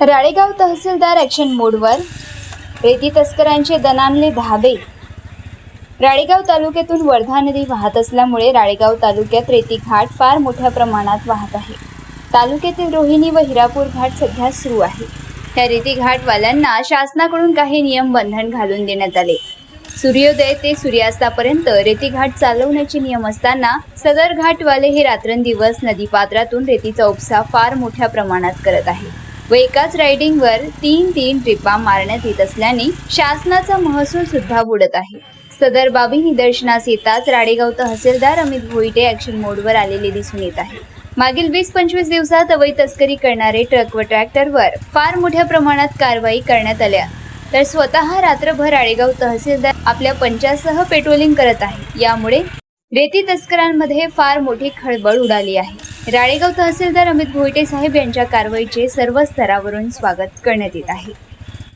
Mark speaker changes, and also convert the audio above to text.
Speaker 1: राळेगाव तहसीलदार action मोडवर, रेती तस्करांचे दणाणले धाबे। राळेगाव तालुक्यातून वर्धा नदी वाहत असल्यामुळे राळेगाव तालुक्यात रेती घाट फार मोठ्या प्रमाणात वाहत आहे। तालुक्यातील रोहिणी व हिरापूर घाट सध्या सुरू आहे। या रेती घाटवाल्यांना शासनाकडून काही नियम बंधन घालून देण्यात आले। सूर्योदय ते सूर्यास्तापर्यंत रेती घाट चालवण्याचे नियम असताना सदर घाटवाले हे रात्रंदिवस नदीपात्रातून रेतीचा उपसा फार मोठ्या प्रमाणात करत आहे व एकाच रायडिंगवर तीन ट्रिपा मारण्यात येत असल्याने शासनाचा महसूल सुद्धा बुडत आहे। सदर बाबी निदर्शनास येताच राळेगाव तहसीलदार अमित भोईटे ॲक्शन मोडवर आलेले दिसून येत आहे। मागील 20-25 दिवसात अवैध तस्करी करणारे ट्रक व ट्रॅक्टरवर फार मोठ्या प्रमाणात कारवाई करण्यात आल्या, तर स्वतः रात्रभर राळेगाव तहसीलदार आपल्या पंचासह पेट्रोलिंग करत आहे। यामुळे रेती तस्करांमध्ये फार मोठी खळबळ उडाली आहे। राळेगाव तहसीलदार अमित भोईटे साहेब यांच्या कारवाईचे सर्व स्तरावरून स्वागत करण्यात येत आहे।